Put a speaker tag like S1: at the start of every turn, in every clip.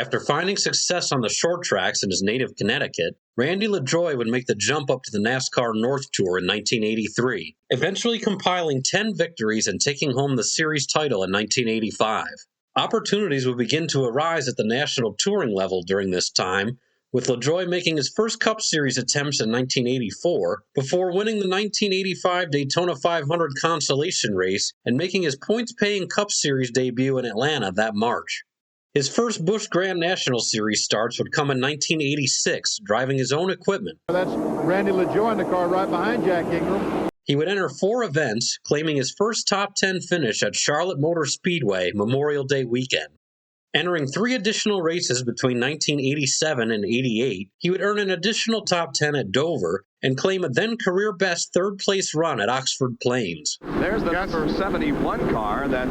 S1: After finding success on the short tracks in his native Connecticut, Randy Lajoie would make the jump up to the NASCAR North Tour in 1983, eventually compiling 10 victories and taking home the series title in 1985. Opportunities would begin to arise at the national touring level during this time, with Lajoie making his first Cup Series attempts in 1984 before winning the 1985 Daytona 500 consolation race and making his points-paying Cup Series debut in Atlanta that March. His first Busch Grand National Series starts would come in 1986, driving his own equipment.
S2: That's Randy Lajoie in the car right behind Jack Ingram.
S1: He would enter 4 events, claiming his first top 10 finish at Charlotte Motor Speedway Memorial Day weekend. Entering 3 additional races between 1987 and 88, he would earn an additional top 10 at Dover and claim a then career-best third-place run at Oxford Plains.
S3: There's the number 71 car that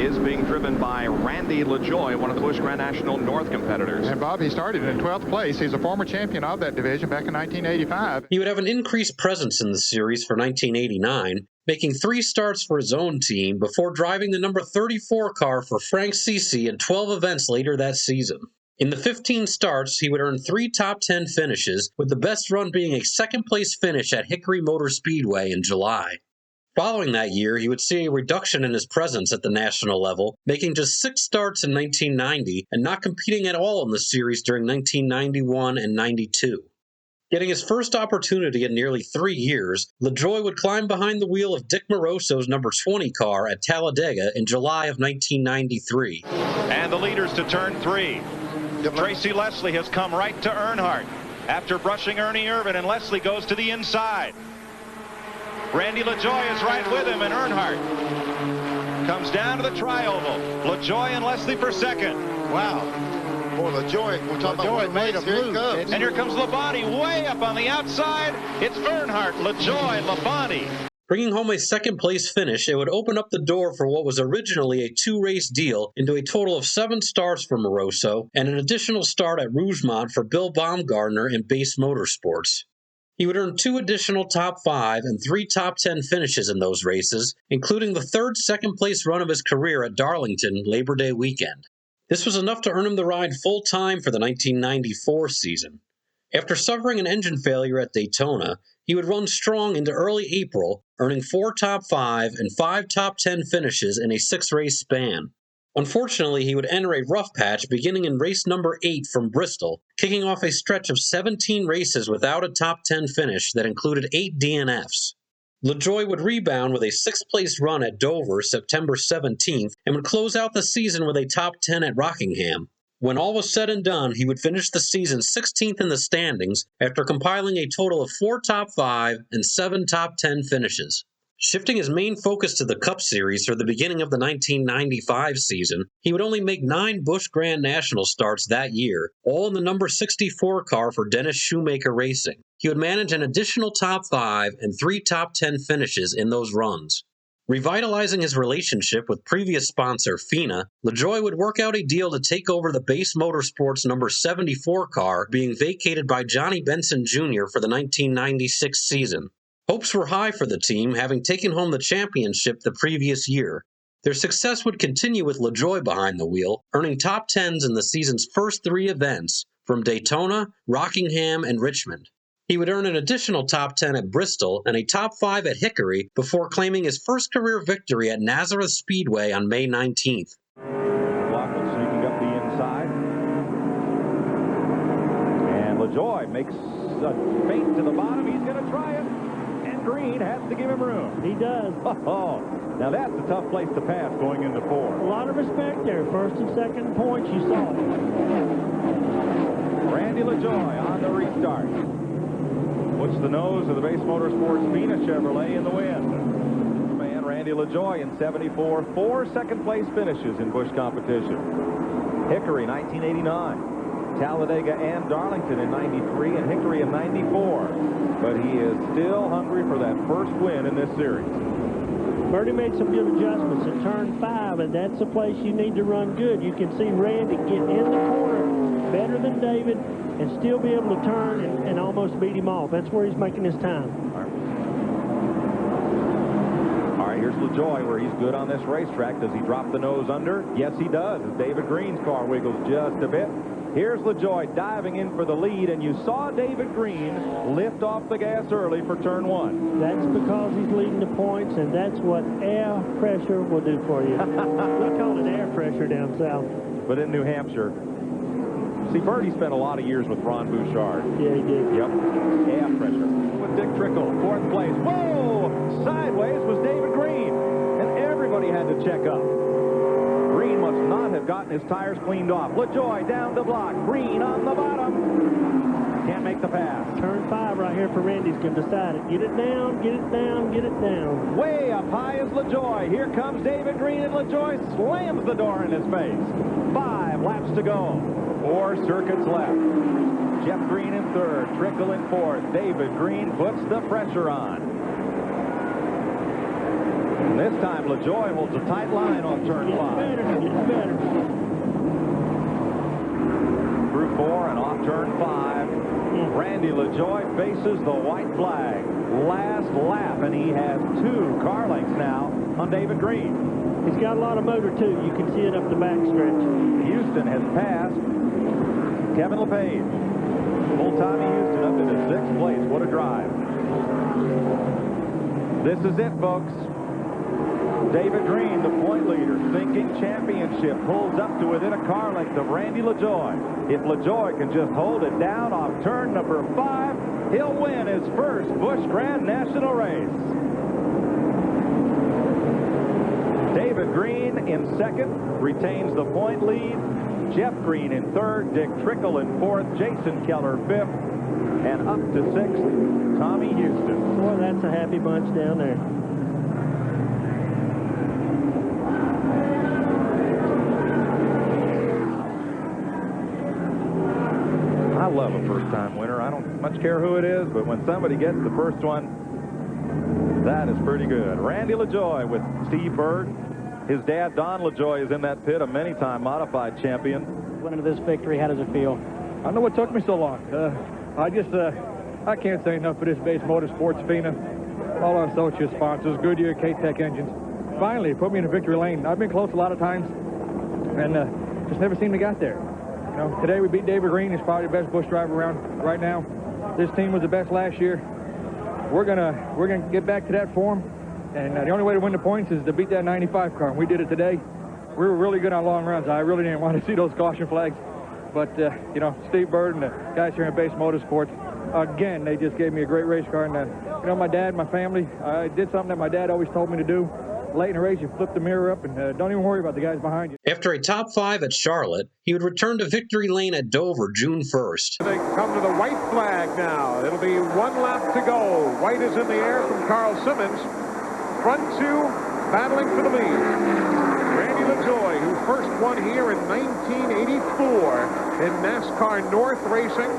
S3: is being driven by Randy Lajoie, one of the Busch Grand National North competitors.
S2: And Bob, he started in 12th place. He's a former champion of that division back in 1985.
S1: He would have an increased presence in the series for 1989, making 3 starts for his own team before driving the number 34 car for Frank Cece in 12 events later that season. In the 15 starts, he would earn 3 top 10 finishes, with the best run being a second-place finish at Hickory Motor Speedway in July. Following that year, he would see a reduction in his presence at the national level, making just 6 starts in 1990 and not competing at all in the series during 1991 and 92. Getting his first opportunity in nearly 3 years, Lajoie would climb behind the wheel of Dick Moroso's number 20 car at Talladega in July of 1993.
S4: And the leaders to turn 3. Tracy Leslie has come right to Earnhardt after brushing Ernie Irvan, and Leslie goes to the inside. Randy Lajoie is right with him, and Earnhardt comes down to the tri-oval. Lajoie and Leslie for second.
S5: Wow. Boy, Lajoie, we're talking about made a move.
S4: And here comes Labonte way up on the outside. It's Earnhardt, Lajoie, Labonte.
S1: Bringing home a second-place finish, it would open up the door for what was originally a 2-race deal into a total of 7 starts for Moroso and an additional start at Rougemont for Bill Baumgartner in Base Motorsports. He would earn 2 additional top 5 and 3 top 10 finishes in those races, including the 3rd second-place run of his career at Darlington Labor Day weekend. This was enough to earn him the ride full-time for the 1994 season. After suffering an engine failure at Daytona, he would run strong into early April, earning 4 top 5 and 5 top 10 finishes in a 6-race span. Unfortunately, he would enter a rough patch beginning in race number 8 from Bristol, kicking off a stretch of 17 races without a top 10 finish that included 8 DNFs. Lajoie would rebound with a 6th-place run at Dover September 17th and would close out the season with a top 10 at Rockingham. When all was said and done, he would finish the season 16th in the standings after compiling a total of 4 top 5 and 7 top 10 finishes. Shifting his main focus to the Cup Series for the beginning of the 1995 season, he would only make 9 Busch Grand National starts that year, all in the number 64 car for Dennis Shoemaker Racing. He would manage an additional top 5 and 3 top 10 finishes in those runs. Revitalizing his relationship with previous sponsor FINA, Lajoie would work out a deal to take over the Base Motorsports number 74 car being vacated by Johnny Benson Jr. for the 1996 season. Hopes were high for the team, having taken home the championship the previous year. Their success would continue with Lajoie behind the wheel, earning top 10s in the season's first 3 events, from Daytona, Rockingham, and Richmond. He would earn an additional top 10 at Bristol and a top 5 at Hickory before claiming his first career victory at Nazareth Speedway on May 19th.
S4: Lockwood sneaking up the inside. And Lajoie makes a feint to the bottom. He's going to try it. And Green has to give him room.
S6: He does.
S4: Oh, now that's a tough place to pass going into 4.
S6: A lot of respect there. First and second points, you saw it.
S4: Randy Lajoie on the restart. Puts the nose of the Base Motorsports FINA Chevrolet in the wind. Man, Randy Lajoie in 74, 4 second-place finishes in Busch competition. Hickory, 1989. Talladega and Darlington in 93 and Hickory in 94. But he is still hungry for that first win in this series.
S6: Birdie made some good adjustments at turn 5, and that's the place you need to run good. You can see Randy get in the corner better than David and still be able to turn and almost beat him off. That's where he's making his time.
S4: All right, here's Lajoie, where he's good on this racetrack. Does he drop the nose under? Yes, he does, as David Green's car wiggles just a bit. Here's Lajoie diving in for the lead, and you saw David Green lift off the gas early for turn 1.
S6: That's because he's leading the points, and that's what air pressure will do for you. We call it air pressure down south.
S4: But in New Hampshire, see, Birdie spent a lot of years with Ron Bouchard.
S6: Yeah, he did.
S4: Yep, air pressure. With Dick Trickle, 4th place. Whoa! Sideways was David Green, and everybody had to check up. Green must not have gotten his tires cleaned off. Lajoie down the block. Green on the bottom. Can't make the pass.
S6: Turn 5 right here for Randy's going to decide it. Get it down, get it down, get it down.
S4: Way up high is Lajoie. Here comes David Green, and Lajoie slams the door in his face. 5 laps to go. 4 circuits left. Jeff Green in 3rd. Trickle in 4th. David Green puts the pressure on. And this time, Lajoie holds a tight line on turn 5.
S6: Getting better.
S4: Through 4 and off turn 5. Randy Lajoie faces the white flag. Last lap, and he has 2 car lengths now on David Green.
S6: He's got a lot of motor, too. You can see it up the backstretch.
S4: Houston has passed Kevin LePage. Old Tommy Houston up into 6th place. What a drive. This is it, folks. David Green, the point leader, thinking championship, pulls up to within a car length of Randy Lajoie. If Lajoie can just hold it down off turn number 5, he'll win his first Busch Grand National race. David Green in 2nd, retains the point lead. Jeff Green in 3rd, Dick Trickle in 4th, Jason Keller 5th, and up to 6th, Tommy Houston.
S6: Boy, that's a happy bunch down there.
S4: I love a first-time winner. I don't much care who it is, but when somebody gets the first one, that is pretty good. Randy Lajoie with Steve Bird. His dad, Don Lajoie, is in that pit, a many-time modified champion.
S7: Winning this victory, how does it feel?
S8: I know what took me so long. I can't say enough for this Base Motorsports, FINA, all our associate sponsors, Goodyear, K-Tech Engines. Finally, put me in a victory lane. I've been close a lot of times, and just never seemed to get there. You know, today we beat David Green. He's probably the best Busch driver around right now. This team was the best last year. We're gonna get back to that form, and the only way to win the points is to beat that 95 car. And we did it today. We were really good on long runs. I really didn't want to see those caution flags, but you know, Steve Bird and the guys here in Base Motorsports, again, they just gave me a great race car. And you know, my dad, my family, I did something that my dad always told me to do. Late in the race, you flip the mirror up and don't even worry about the guys behind you.
S1: After a top 5 at Charlotte, he would return to victory lane at Dover June 1st.
S9: They come to the white flag now. It'll be 1 lap to go. White is in the air from Carl Simmons. Front 2 battling for the lead. Randy Lajoie, who first won here in 1984 in NASCAR North Racing,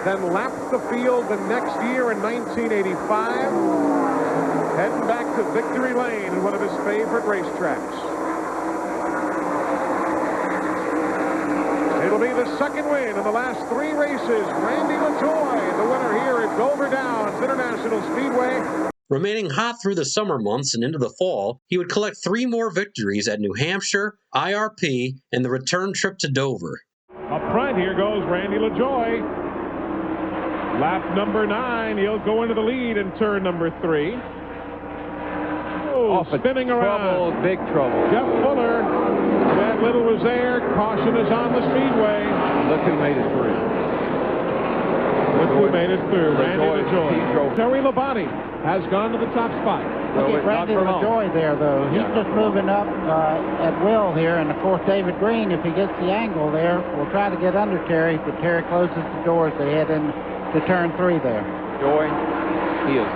S9: then lapped the field the next year in 1985. Heading back to victory lane in one of his favorite racetracks. It'll be the second win in the last 3 races. Randy Lajoie, the winner here at Dover Downs International Speedway.
S1: Remaining hot through the summer months and into the fall, he would collect 3 more victories at New Hampshire, IRP, and the return trip to Dover.
S9: Up front, here goes Randy Lajoie. Lap number 9, he'll go into the lead in turn number 3. Oh, spinning around.
S8: Big trouble.
S9: Jeff Fuller. Chad Little was there. Caution is on the speedway.
S8: Look who made it through.
S9: Look who made it through. Randy Lajoie. Terry Labonte has gone to the top spot.
S7: Look at Randy Lajoie there, though. He's just moving up at will here. And, of course, David Green, if he gets the angle there, will try to get under Terry, but Terry closes the doors. They head into turn 3 there.
S8: Joy, he is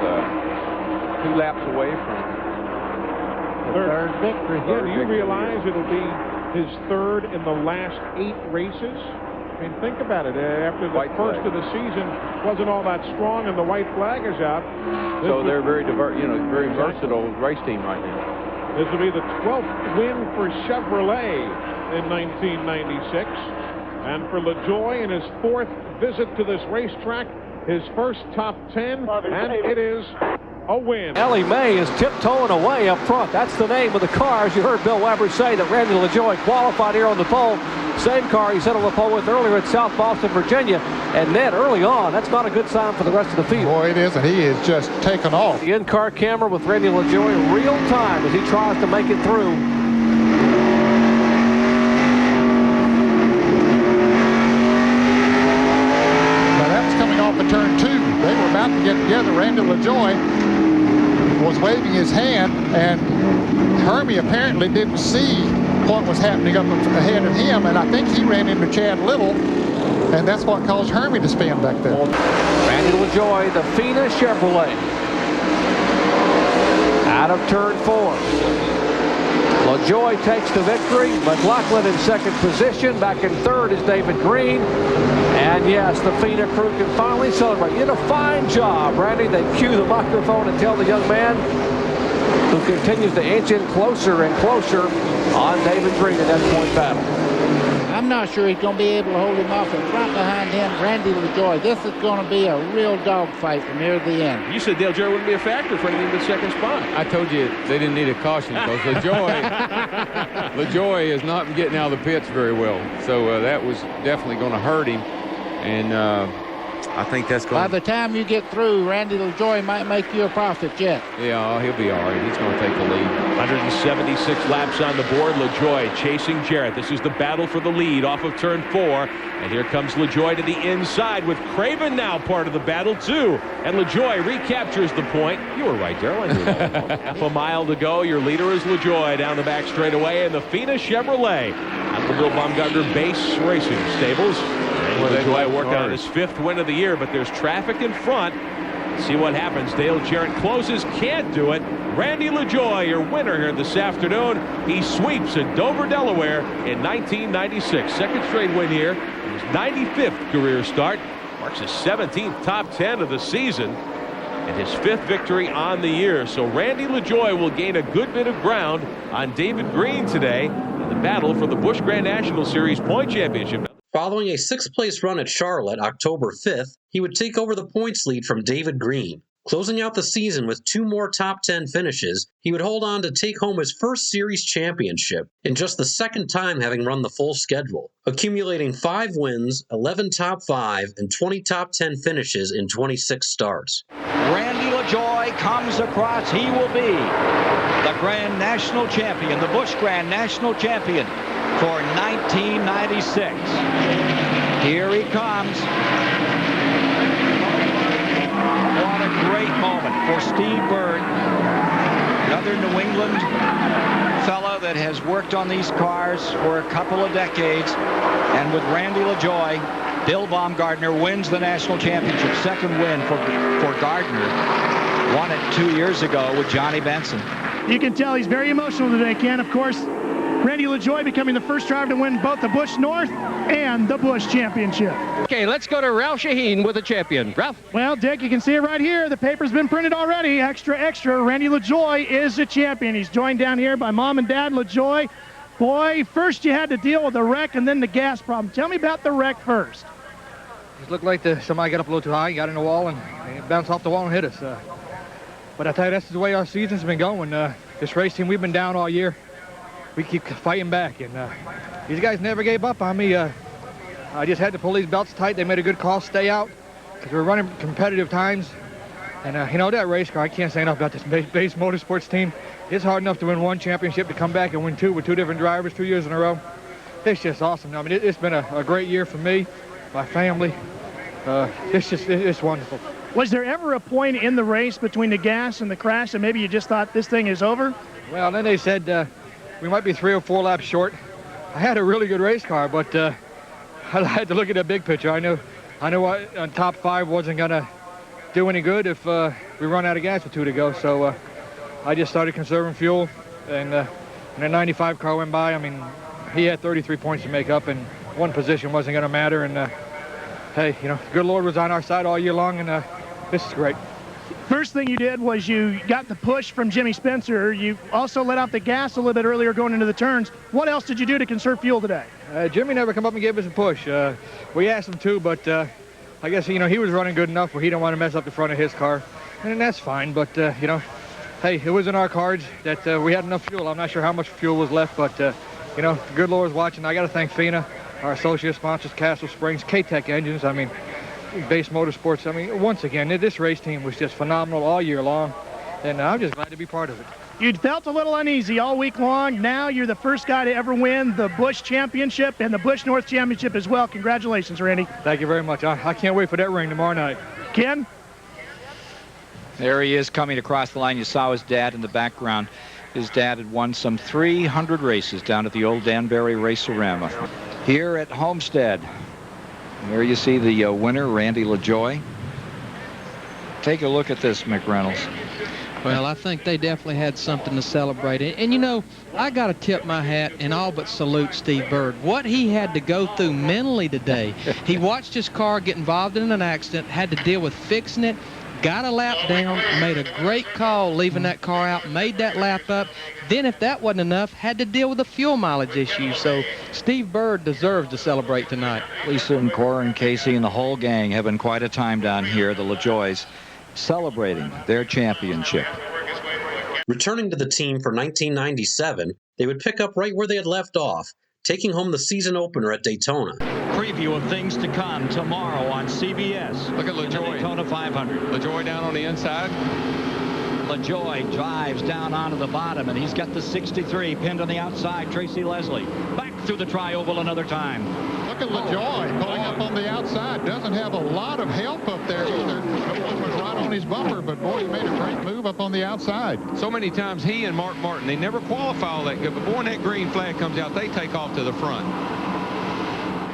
S8: 2 laps away from
S7: third victory.
S9: Yeah, do you realize it'll be his 3rd in the last 8 races? I mean, think about it. After the first of the season wasn't all that strong, and the white flag is out.
S8: So they're very very versatile race team right now.
S9: This will be the 12th win for Chevrolet in 1996, and for Lajoie in his 4th visit to this racetrack, his first top 10, and it is a win.
S10: Ellie Mae is tiptoeing away up front. That's the name of the car. As you heard Bill Weber say that Randy Lajoie qualified here on the pole. Same car he set on the pole with earlier at South Boston, Virginia. And Ned, early on, that's not a good sign for the rest of the field.
S2: Boy, it isn't. He is just taken off.
S10: The in-car camera with Randy Lajoie real time as he tries to make it through.
S2: Now that's coming off of turn 2. They were about to get together. Randy Lajoie was waving his hand, and Hermie apparently didn't see what was happening up ahead of him, and I think he ran into Chad Little, and that's what caused Hermie to spin back there.
S10: Randy Lajoie, the Fina Chevrolet, out of turn 4. Lajoie takes the victory. McLaughlin in second position. Back in third is David Green. And yes, the Fina crew can finally celebrate. You did a fine job, Randy. They cue the microphone and tell the young man, who continues to inch in closer and closer on David Green in that point battle.
S7: I'm not sure he's going to be able to hold him off. And right behind him, Randy Lajoie. This is going to be a real dogfight from here to the end.
S9: You said Dale Jarrett wouldn't be a factor for anything but second spot.
S11: I told you they didn't need a caution because Lajoie is not getting out of the pits very well. So that was definitely going to hurt him. And I think that's going
S7: to... By the time you get through, Randy Lajoie might make you a profit yet.
S11: Yeah, he'll be all right. He's going to take the lead.
S9: 176 laps on the board. Lajoie chasing Jarrett. This is the battle for the lead off of turn 4. And here comes Lajoie to the inside with Craven now part of the battle too. And Lajoie recaptures the point. You were right, Darrell. I knew that. Half a mile to go. Your leader is Lajoie down the back straightaway in the Fina Chevrolet at the Bill Baumgartner Base Racing Stables. Lajoie working on his 5th win of the year, but there's traffic in front. See what happens. Dale Jarrett closes, can't do it. Randy Lajoie, your winner here this afternoon. He sweeps at Dover, Delaware in 1996. Second straight win here. His 95th career start. Marks his 17th top 10 of the season and his 5th victory on the year. So Randy Lajoie will gain a good bit of ground on David Green today in the battle for the Busch Grand National Series point championship.
S1: Following a 6th-place run at Charlotte October 5th, he would take over the points lead from David Green. Closing out the season with 2 more top 10 finishes, he would hold on to take home his first series championship in just the 2nd time having run the full schedule, accumulating 5 wins, 11 top 5, and 20 top 10 finishes in 26 starts.
S12: Randy Lajoie comes across. He will be the Grand National Champion, the Busch Grand National Champion for 1996. Here he comes. What a great moment for Steve Byrd, another New England fellow that has worked on these cars for a couple of decades. And with Randy Lajoie, Bill Baumgartner wins the national championship. 2nd win for Gardner. Won it 2 years ago with Johnny Benson.
S13: You can tell he's very emotional today, Ken. Of course, Randy Lajoie becoming the first driver to win both the Busch North and the Busch Championship.
S14: Okay, let's go to Ralph Shaheen with the champion. Ralph?
S13: Well, Dick, you can see it right here. The paper's been printed already. Extra, extra. Randy Lajoie is the champion. He's joined down here by Mom and Dad Lajoie. Boy, first you had to deal with the wreck and then the gas problem. Tell me about the wreck first.
S8: It looked like somebody got up a little too high, got in the wall, and it bounced off the wall and hit us. But I tell you, that's the way our season's been going. This race team, we've been down all year. We keep fighting back, and these guys never gave up on me. I just had to pull these belts tight. They made a good call, stay out, because we're running competitive times. And, you know, that race car, I can't say enough about this Base Motorsports team. It's hard enough to win 1 championship, to come back and win 2 with 2 different drivers 2 years in a row. It's just awesome. I mean, it's been a great year for me, my family. It's wonderful.
S13: Was there ever a point in the race between the gas and the crash that maybe you just thought this thing is over?
S8: Well, then they said we might be 3 or 4 laps short. I had a really good race car, but I had to look at the big picture. I knew what top 5 wasn't going to do any good if we run out of gas with 2 to go. So I just started conserving fuel, and when a 95 car went by, I mean, he had 33 points to make up, and 1 position wasn't going to matter. And hey, you know, the good Lord was on our side all year long, and this is great.
S13: First thing you did was you got the push from Jimmy Spencer. You also let out the gas a little bit earlier going into the turns. What else did you do to conserve fuel today?
S8: Jimmy never come up and gave us a push. We asked him to, but I guess, you know, he was running good enough where he didn't want to mess up the front of his car. and that's fine. But, you know, hey, it was in our cards that we had enough fuel. I'm not sure how much fuel was left, but, you know, the good Lord's watching. I got to thank FINA, our associate sponsors, Castle Springs, K-Tech Engines. I mean, Base Motorsports. I mean, once again, this race team was just phenomenal all year long, and I'm just glad to be part of it.
S13: You'd felt a little uneasy all week long. Now you're the first guy to ever win the Busch Championship and the Busch North Championship as well. Congratulations, Randy.
S8: Thank you very much. I can't wait for that ring tomorrow night.
S13: Ken?
S12: There he is coming across the line. You saw his dad in the background. His dad had won some 300 races down at the old Danbury Racerama. Here at Homestead, there you see the winner, Randy Lajoie. Take a look at this, McReynolds.
S15: Well, I think they definitely had something to celebrate. And you know, I got to tip my hat and all but salute Steve Byrd. What he had to go through mentally today. He watched his car get involved in an accident, had to deal with fixing it, got a lap down, made a great call leaving that car out, made that lap up. Then if that wasn't enough, had to deal with the fuel mileage issue. So Steve Byrd deserves to celebrate tonight.
S12: Lisa and Cora and Casey and the whole gang having quite a time down here, the Lajoies, celebrating their championship.
S1: Returning to the team for 1997, they would pick up right where they had left off, taking home the season opener at Daytona.
S12: Preview of things to come tomorrow on CBS.
S2: Look at Lajoie.
S12: Daytona 500.
S2: Lajoie down on the inside.
S12: Lajoie drives down onto the bottom, and he's got the 63 pinned on the outside. Tracy Leslie back through the tri-oval another time.
S2: Look at Lajoie pulling up on the outside. Doesn't have a lot of help up there either. No one was right on his bumper, but boy, he made a great move up on the outside.
S11: So many times he and Mark Martin, they never qualify all that good, but boy, when that green flag comes out, they take off to the front.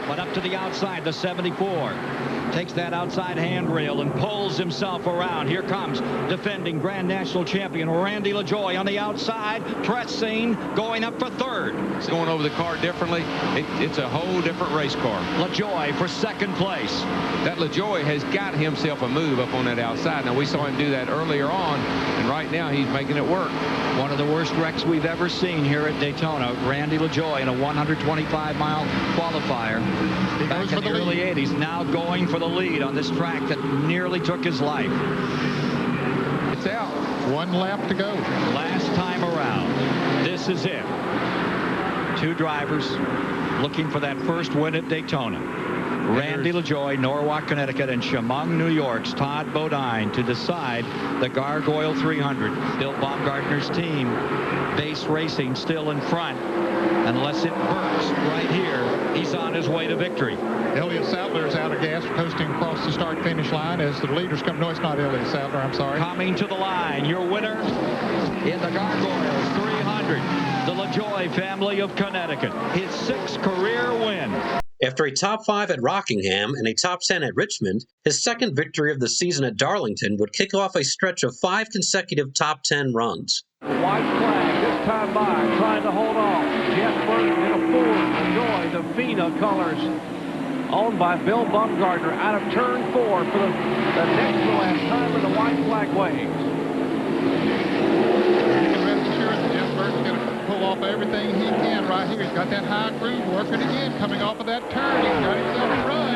S12: But up to the outside, the 74 takes that outside handrail and pulls himself around. Here comes defending Grand National Champion Randy Lajoie on the outside, pressing, going up for third.
S11: It's going over the car differently. It's a whole different race car.
S12: Lajoie for second place.
S11: That Lajoie has got himself a move up on that outside. Now, we saw him do that earlier on, and right now he's making it work.
S12: One of the worst wrecks we've ever seen here at Daytona. Randy Lajoie in a 125-mile qualifier back in the early 80s, now going for the lead on this track that nearly took his life.
S2: It's out. One lap to go.
S12: Last time around. This is it. Two drivers looking for that first win at Daytona. Randy Lajoie, Norwalk, Connecticut, and Chemung, New York's Todd Bodine to decide the Gargoyle 300. Bill Baumgartner's team, Base Racing, still in front. Unless it bursts right here, he's on his way to victory.
S2: Elliott Sadler is out of gas, coasting across the start-finish line as the leaders come. No, it's not Elliott Sadler, I'm sorry.
S12: Coming to the line, your winner in the Gargoyles 300, the Lajoie family of Connecticut, his 6th career win.
S1: After a top 5 at Rockingham and a top 10 at Richmond, his second victory of the season at Darlington would kick off a stretch of 5 consecutive top 10 runs.
S16: White flag this time by, trying to hold off. Jeff Burton in a Ford, Lajoie, the FINA colors, owned by Bill Baumgartner, out of turn 4 for the next to last time in the white flag waves.
S2: You can rest assured that Jeff Burton's going to pull off everything he can right here. He's got that high groove working again, coming off of that turn. He's got himself a run.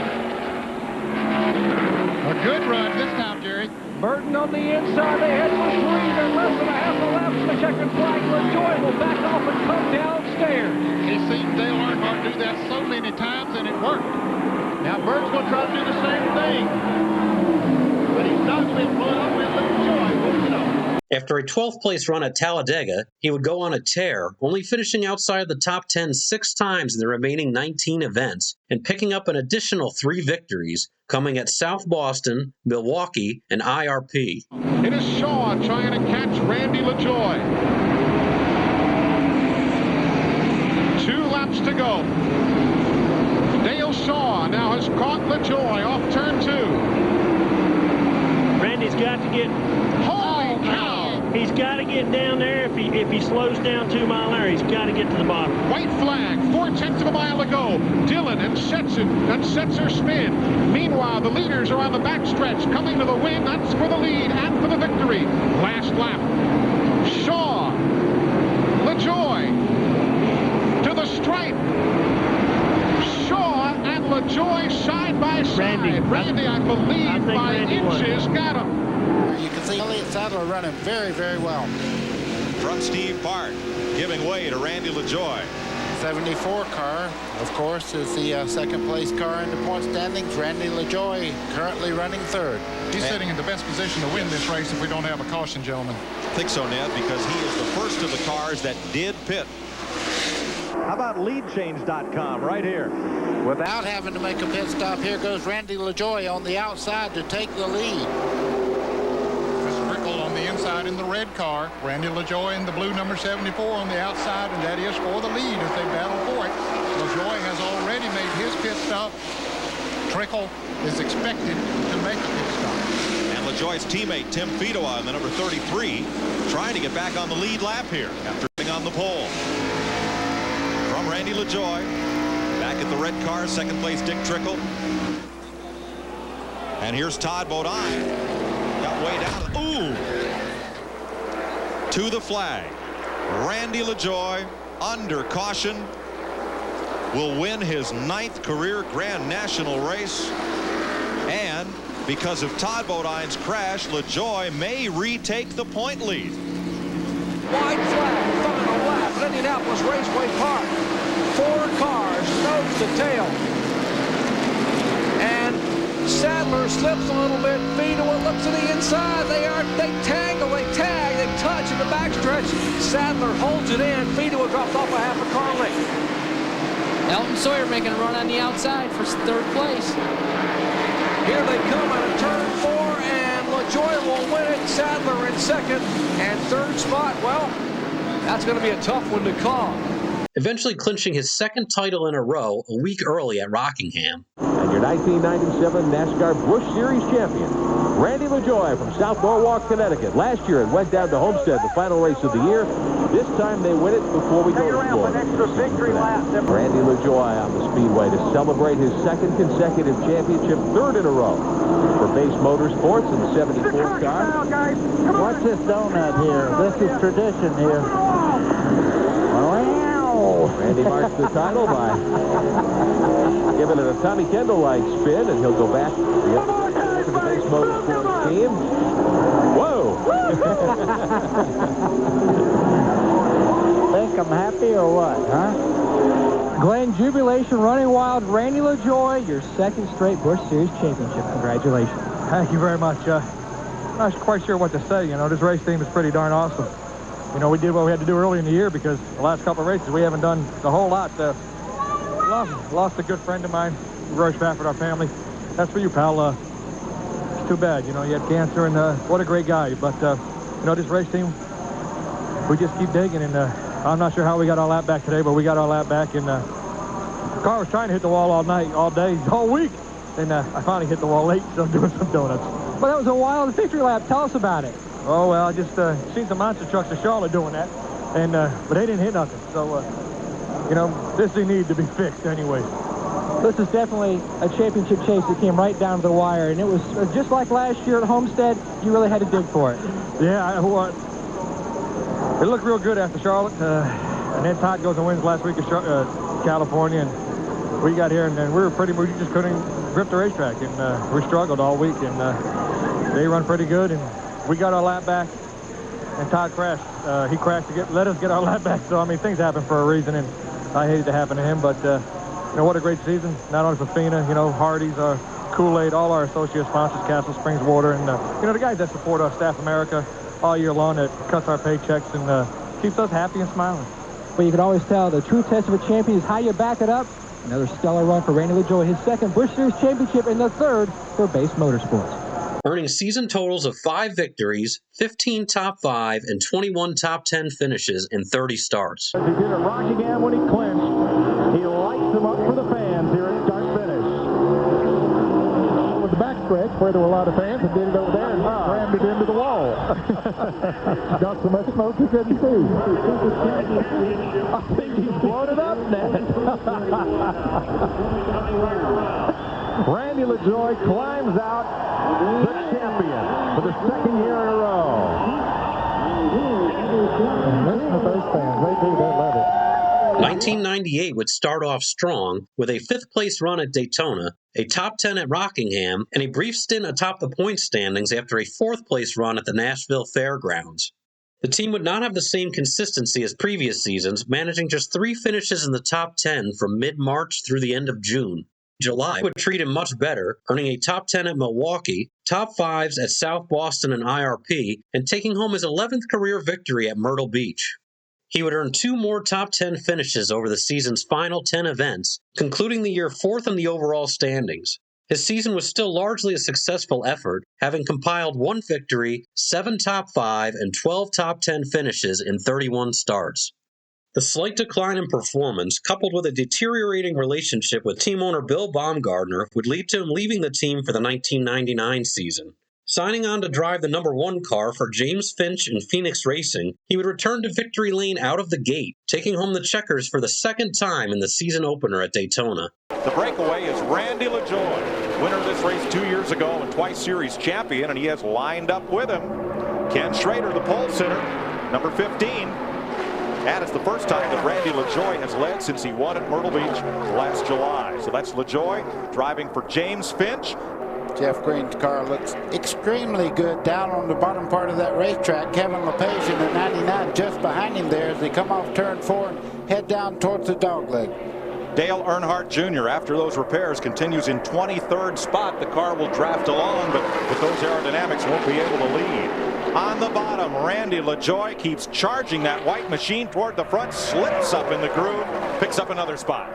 S2: A good run this time, Jerry.
S16: Burton on the inside, they head for 3. They're less than a half a lap to the checkered flag. Lajoie will back off and come downstairs.
S2: He's seen Dale Earnhardt do that so many times, and it worked. Now Burton's going to try to do the same thing. But he's not going to be pulling up with Lajoie, you know.
S1: After a 12th place run at Talladega, he would go on a tear, only finishing outside the top 10 6 times in the remaining 19 events and picking up an additional 3 victories, coming at South Boston, Milwaukee, and IRP.
S9: It is Shaw trying to catch Randy Lajoie. 2 laps to go. Dale Shaw now has caught Lajoie off turn 2.
S6: Randy's got to get...
S9: Holy cow!
S6: He's got to get down there. If he slows down 2 mile an hour, he's got to get to the bottom.
S9: White flag, 4/10 of a mile to go. Dillon and Setzer spin. Meanwhile, the leaders are on the backstretch, coming to the win. That's for the lead and for the victory. Last lap. Shaw, Lajoie to the stripe. Shaw and Lajoie side by side. Randy, I believe by inches, got him.
S5: You can see
S7: Sadler running very, very well.
S17: From Steve Bart, giving way to Randy Lajoie.
S7: 74 car, of course, is the second place car in the point standings. Randy Lajoie currently running third.
S2: He's sitting in the best position to win this race if we don't have a caution, gentlemen.
S17: I think so, Ned, because he is the first of the cars that did pit.
S4: How about leadchange.com right here?
S7: Without having to make a pit stop, here goes Randy Lajoie on the outside to take the lead.
S2: On the inside in the red car, Randy Lajoie in the blue number 74 on the outside, and that is for the lead as they battle for it. Lajoie has already made his pit stop. Trickle is expected to make a pit stop.
S17: And Lajoie's teammate Tim Fedowa in the number 33 trying to get back on the lead lap here after being on the pole. From Randy Lajoie, back at the red car, second place Dick Trickle. And here's Todd Bodine. Got way down. Ooh! To the flag. Randy Lajoie, under caution, will win his 9th career Grand National race. And because of Todd Bodine's crash, Lajoie may retake the point lead.
S10: White flag, final lap at Indianapolis Raceway Park. 4 cars, nose to tail. And Sadler slips a little bit. Fedowa looks to the inside. They tangle, they tag, they touch in the backstretch. Sadler holds it in. Fedowa drops off a half a car length.
S18: Elton Sawyer making a run on the outside for third place.
S10: Here they come out of turn 4, and Lajoie will win it. Sadler in second, and third spot. Well, that's going to be a tough one to call.
S1: Eventually clinching his second title in a row a week early at Rockingham.
S16: And your 1997 NASCAR Busch Series champion, Randy Lajoie from South Norwalk, Connecticut. Last year it went down to Homestead, the final race of the year. This time they win it before we go to Florida. Randy Lajoie on the speedway to celebrate his second consecutive championship, third in a row for Base Motorsports in the 74 car.
S7: What's this donut here? This is tradition here.
S16: Randy marks the title by giving it a Tommy Kendall-like spin, and he'll go back to the Base Motorsports team. Whoa!
S7: Think I'm happy or what, huh?
S19: Glenn, jubilation running wild. Randy Lajoie, your second straight Busch Series championship. Congratulations.
S8: Thank you very much. Not quite sure what to say. You know, this race team is pretty darn awesome. You know, we did what we had to do early in the year because the last couple of races we haven't done the whole lot. Lost a good friend of mine, Roy Spafford, our family. That's for you, pal. It's too bad. You know, you had cancer, and what a great guy. But, you know, this race team, we just keep digging, and I'm not sure how we got our lap back today, but we got our lap back, and the car was trying to hit the wall all night, all day, all week, and I finally hit the wall late, so I'm doing some donuts.
S19: Well, that was a wild victory lap. Tell us about it.
S8: Oh, well, I just seen some monster trucks in Charlotte doing that, and but they didn't hit nothing. So, you know, this thing needed to be fixed anyway.
S19: This is definitely a championship chase that came right down to the wire, and it was just like last year at Homestead. You really had to dig for it.
S8: Yeah, it looked real good after Charlotte, and then Todd goes and wins last week at California, and we got here, and we just couldn't grip the racetrack, and we struggled all week, and they run pretty good, and we got our lap back, and Todd crashed. He crashed to let us get our lap back. So, I mean, things happen for a reason, and I hate it to happen to him. But, you know, what a great season. Not only for FINA, you know, Hardee's, Kool-Aid, all our associate sponsors, Castle Springs Water, and, you know, the guys that support us, Staff America, all year long, that cuts our paychecks and keeps us happy and smiling.
S19: But you can always tell the true test of a champion is how you back it up. Another stellar run for Randy Lajoie, his second Busch Series championship and the third for Base Motorsports.
S1: Earning season totals of 5 victories, 15 top 5, and 21 top 10 finishes in 30 starts.
S4: As he did at Rockingham when he clinched, he lights them up for the fans here at start finish.
S2: With the backstretch where there were a lot of fans, and did it over there and rammed it into the wall. Got so much smoke you couldn't see.
S4: I think he's blown it up, Ned. Randy Lajoie climbs out the champion for the second year in a row.
S2: And listen to those fans. They love it.
S1: 1998 would start off strong with a 5th place run at Daytona, a top 10 at Rockingham, and a brief stint atop the point standings after a 4th place run at the Nashville Fairgrounds. The team would not have the same consistency as previous seasons, managing just 3 finishes in the top 10 from mid-March through the end of June. July would treat him much better, earning a top 10 at Milwaukee, top 5s at South Boston and IRP, and taking home his 11th career victory at Myrtle Beach. He would earn 2 more top 10 finishes over the season's final 10 events, concluding the year 4th in the overall standings. His season was still largely a successful effort, having compiled 1 victory, 7 top 5, and 12 top 10 finishes in 31 starts. The slight decline in performance, coupled with a deteriorating relationship with team owner Bill Baumgartner, would lead to him leaving the team for the 1999 season. Signing on to drive the number 1 car for James Finch and Phoenix Racing, he would return to victory lane out of the gate, taking home the checkers for the 2nd time in the season opener at Daytona.
S9: The breakaway is Randy Lajoie, winner of this race 2 years ago and twice series champion, and he has lined up with him Ken Schrader, the pole sitter, number 15. And it's the first time that Randy Lajoie has led since he won at Myrtle Beach last July. So that's Lajoie driving for James Finch.
S7: Jeff Green's car looks extremely good down on the bottom part of that racetrack. Kevin LePage in the 99 just behind him there as they come off turn 4 and head down towards the dogleg.
S9: Dale Earnhardt Jr. after those repairs continues in 23rd spot. The car will draft along, but with those aerodynamics won't be able to lead. On the bottom, Randy Lajoie keeps charging that white machine toward the front, slips up in the groove, picks up another spot.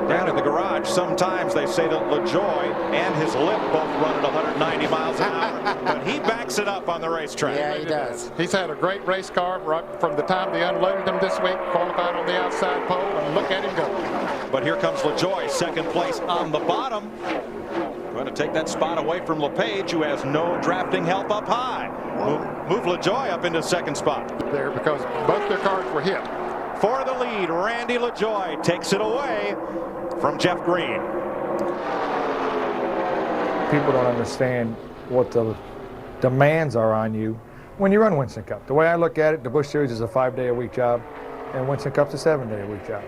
S9: Down in the garage, sometimes they say that Lajoie and his lip both run at 190 miles an hour, but he backs it up on the racetrack.
S7: Yeah, he does.
S2: He's had a great race car right from the time they unloaded him this week, qualified on the outside pole, and look at him go.
S9: But here comes Lajoie, 2nd place on the bottom. Going to take that spot away from LePage, who has no drafting help up high. Move Lajoie up into 2nd spot.
S2: There because both their cars were hit.
S9: For the lead, Randy Lajoie takes it away from Jeff Green.
S8: People don't understand what the demands are on you when you run Winston Cup. The way I look at it, the Busch Series is a 5-day-a-week job, and Winston Cup's a 7-day-a-week job.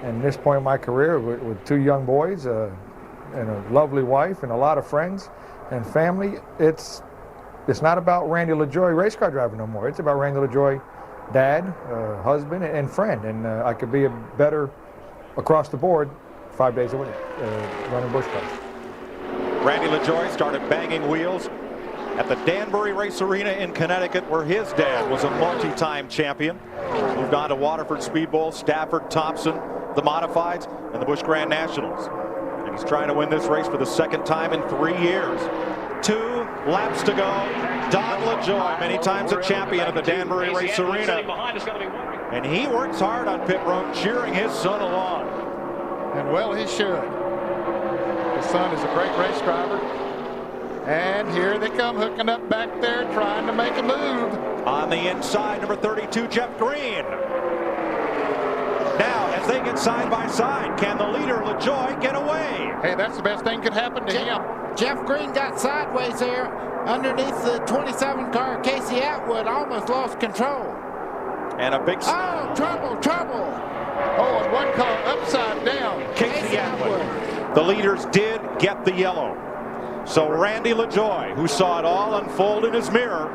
S8: And at this point in my career, with 2 young boys, and a lovely wife and a lot of friends and family, it's not about Randy Lajoie race car driver no more. It's about Randy Lajoie dad, husband, and friend. And I could be a better across the board 5 days a week running Busch cars.
S9: Randy Lajoie started banging wheels at the Danbury Race Arena in Connecticut, where his dad was a multi-time champion. Moved on to Waterford Speedbowl, Stafford, Thompson, the Modifieds, and the Busch Grand Nationals. And he's trying to win this race for the 2nd time in 3 years. 2 laps to go. Don Lajoie, many times a champion at the Danbury Race Arena. And he works hard on pit road, cheering his son along.
S2: And well, he should. His son is a great race driver. And here they come hooking up back there, trying to make a move.
S9: On the inside, number 32, Jeff Green. Now, as they get side by side, can the leader, Lajoie, get away?
S2: Hey, that's the best thing could happen to him.
S7: Jeff Green got sideways there underneath the 27 car. Casey Atwood almost lost control.
S9: And a big...
S7: Oh, trouble, trouble.
S2: Oh, and one car upside down.
S9: Casey Atwood. The leaders did get the yellow. So Randy Lajoie, who saw it all unfold in his mirror,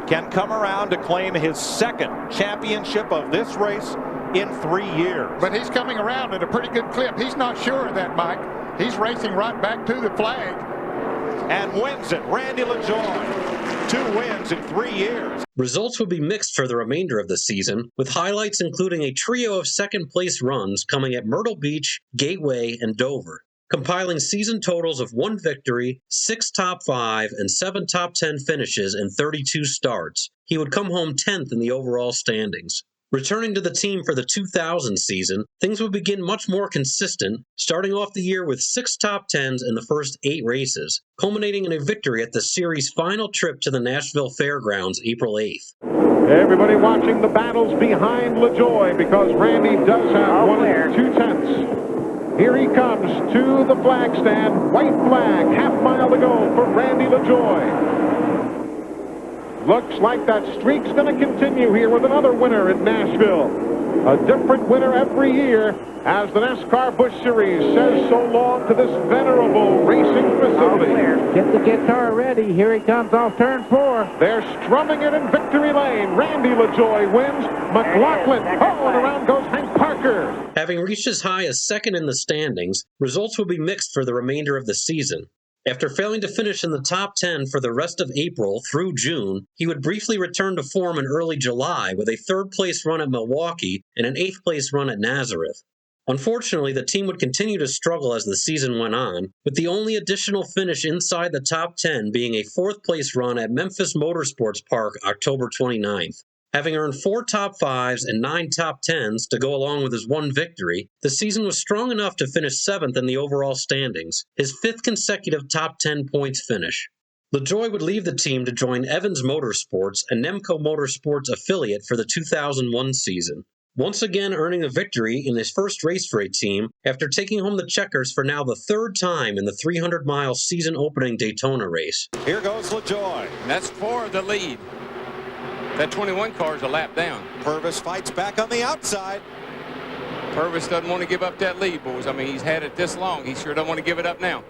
S9: can come around to claim his 2nd championship of this race in 3 years.
S2: But he's coming around at a pretty good clip. He's not sure of that, Mike. He's racing right back to the flag.
S9: And wins it. Randy Lajoie, 2 wins in 3 years.
S1: Results would be mixed for the remainder of the season, with highlights including a trio of 2nd place runs coming at Myrtle Beach, Gateway, and Dover, compiling season totals of 1 victory, 6 top 5, and 7 top 10 finishes in 32 starts. He would come home 10th in the overall standings. Returning to the team for the 2000 season, things would begin much more consistent, starting off the year with 6 top 10s in the first 8 races, culminating in a victory at the series' final trip to the Nashville Fairgrounds April 8th.
S9: Everybody watching the battles behind Lajoie, because Randy does have 1 2/10. Here he comes to the flag stand. White flag, half mile to go for Randy Lajoie. Looks like that streak's going to continue here with another winner in Nashville. A different winner every year as the NASCAR Busch Series says so long to this venerable racing facility.
S7: Get the guitar ready. Here he comes off turn 4.
S9: They're strumming it in victory lane. Randy LaJoie wins. McLaughlin. Oh, and around goes Hank Parker.
S1: Having reached as high as second in the standings, results will be mixed for the remainder of the season. After failing to finish in the top 10 for the rest of April through June, he would briefly return to form in early July with a third-place run at Milwaukee and an eighth-place run at Nazareth. Unfortunately, the team would continue to struggle as the season went on, with the only additional finish inside the top 10 being a fourth-place run at Memphis Motorsports Park October 29th. Having earned 4 top 5s and 9 top 10s to go along with his 1 victory, the season was strong enough to finish 7th in the overall standings, his 5th consecutive top 10 points finish. LaJoie would leave the team to join Evans Motorsports, a Nemco Motorsports affiliate, for the 2001 season, once again earning a victory in his first race for a team after taking home the checkers for now the 3rd time in the 300-mile season-opening Daytona race.
S17: Here goes LaJoie.
S11: And that's for the lead. That 21 car is a lap down.
S17: Purvis fights back on the outside.
S11: Purvis doesn't want to give up that lead, boys. I mean, he's had it this long. He sure doesn't want to give it up now.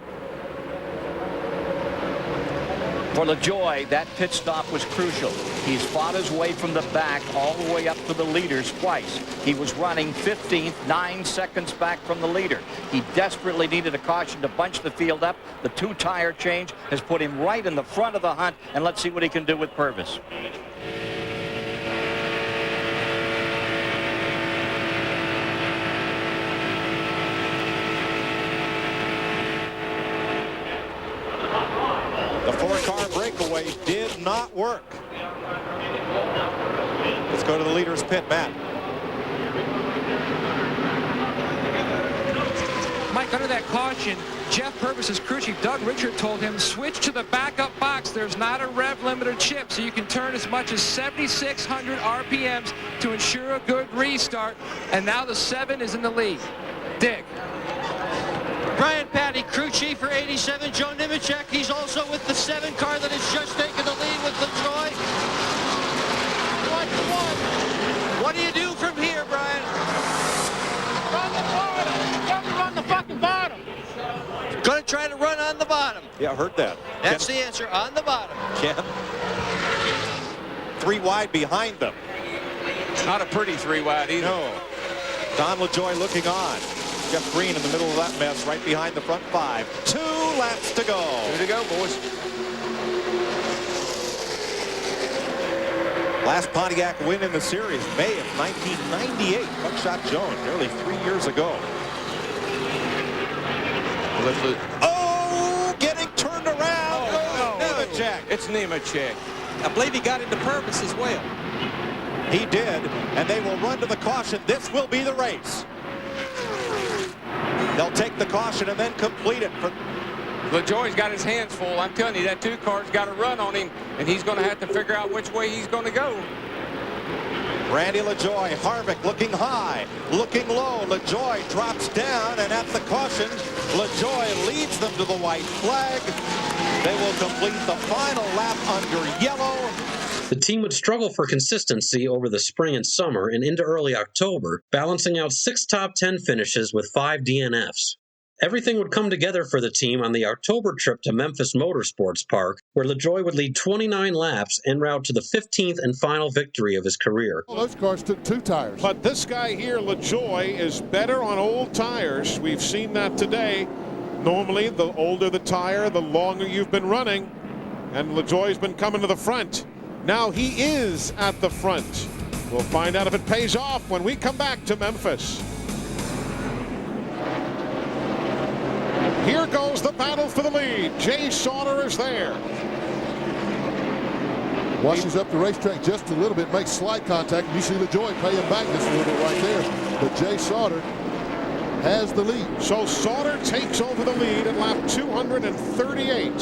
S12: For LaJoie, that pit stop was crucial. He's fought his way from the back all the way up to the leaders twice. He was running 15th, 9 seconds back from the leader. He desperately needed a caution to bunch the field up. The 2-tire change has put him right in the front of the hunt, and let's see what he can do with Purvis.
S17: The 4-car breakaway did not work. Let's go to the leader's pit, Matt.
S20: Mike, under that caution, Jeff Purvis's crew chief, Doug Richard, told him, switch to the backup box. There's not a rev limiter chip, so you can turn as much as 7,600 RPMs to ensure a good restart. And now the 7 is in the lead. Dick.
S21: Brian Patty, crew chief for 87, Joe Nemechek. He's also with the 7 car that has just taken the lead with LaJoie. 1-1. What do you do from here, Brian? Run the bottom. Got to run the fucking bottom. Going to try to run on the bottom.
S17: Yeah, I heard that.
S21: That's the answer, on the bottom.
S17: Ken. 3 wide behind them.
S11: Not a pretty 3 wide either.
S17: No. Don LaJoie looking on. Jeff Green in the middle of that mess, right behind the front 5. 2 laps to go.
S11: 2 to go, boys.
S17: Last Pontiac win in the series, May of 1998. Buckshot Jones, nearly 3 years ago. Oh, getting turned around. Oh, no. Nemechek.
S11: It's Nemechek.
S21: I believe he got into Purvis as well.
S17: He did, and they will run to the caution. This will be the race. They'll take the caution and then complete it.
S11: LaJoie's got his hands full. I'm telling you, that 2 car's got to run on him, and he's going to have to figure out which way he's going to go.
S17: Randy LaJoie, Harvick looking high, looking low. LaJoie drops down, and at the caution, LaJoie leads them to the white flag. They will complete the final lap under yellow.
S1: The team would struggle for consistency over the spring and summer and into early October, balancing out 6 top 10 finishes with 5 DNFs. Everything would come together for the team on the October trip to Memphis Motorsports Park, where LaJoie would lead 29 laps en route to the 15th and final victory of his career.
S2: Well, those cars took 2 tires.
S9: But this guy here, LaJoie, is better on old tires. We've seen that today. Normally, the older the tire, the longer you've been running. And LaJoie's been coming to the front. Now he is at the front. We'll find out if it pays off when we come back to Memphis. Here goes the battle for the lead. Jay Sauter is there.
S2: Washes up the racetrack just a little bit, makes slight contact. You see LaJoie paying back just a little bit right there. But Jay Sauter has the lead.
S9: So Sauter takes over the lead at lap 238.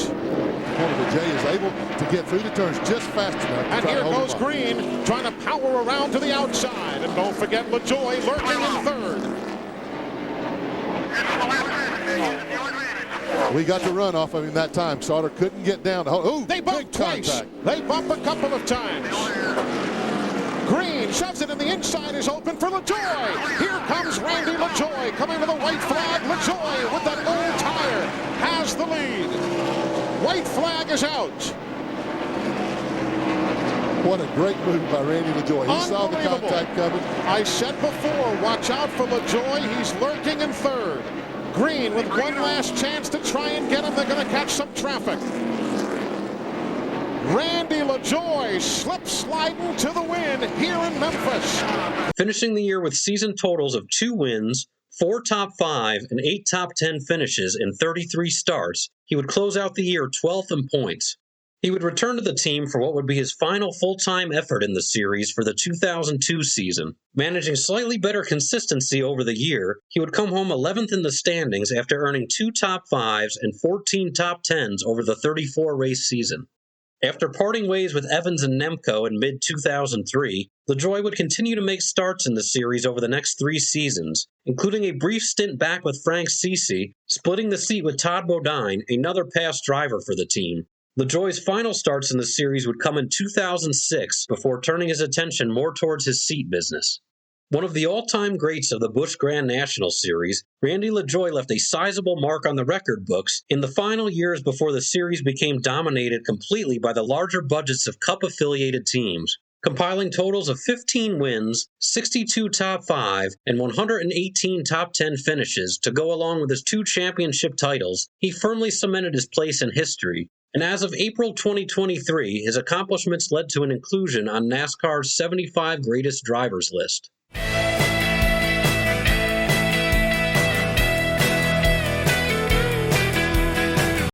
S2: But Jay is able to get through the turns just fast enough.
S9: And here goes Green trying to power around to the outside. And don't forget LaJoie lurking in 3rd.
S3: We got the run off of him that time. Sauter couldn't get down. Oh,
S9: they bump twice.
S3: Contact.
S9: They bump a couple of times. Green shoves it, and the inside is open for Lajoie. Here comes Randy Lajoie coming to the white flag. Lajoie with that old tire has the lead. White flag is out.
S3: What a great move by Randy Lajoie. He saw the contact coming.
S9: I said before, watch out for Lajoie. He's lurking in third. Green with one last chance to try and get him. They're going to catch some traffic. Randy Lajoie slip sliding to the win here in Memphis.
S1: Finishing the year with season totals of 2 wins, 4 top 5, and 8 top 10 finishes in 33 starts, he would close out the year 12th in points. He would return to the team for what would be his final full-time effort in the series for the 2002 season. Managing slightly better consistency over the year, he would come home 11th in the standings after earning 2 top 5s and 14 top 10s over the 34-race season. After parting ways with Evans and Nemco in mid-2003, Lajoie would continue to make starts in the series over the next 3 seasons, including a brief stint back with Frank Ceci, splitting the seat with Todd Bodine, another past driver for the team. Lajoie's final starts in the series would come in 2006 before turning his attention more towards his seat business. One of the all-time greats of the Busch Grand National Series, Randy Lajoie left a sizable mark on the record books in the final years before the series became dominated completely by the larger budgets of Cup-affiliated teams. Compiling totals of 15 wins, 62 top 5, and 118 top 10 finishes to go along with his 2 championship titles, he firmly cemented his place in history. And as of April 2023, his accomplishments led to an inclusion on NASCAR's 75 Greatest Drivers list.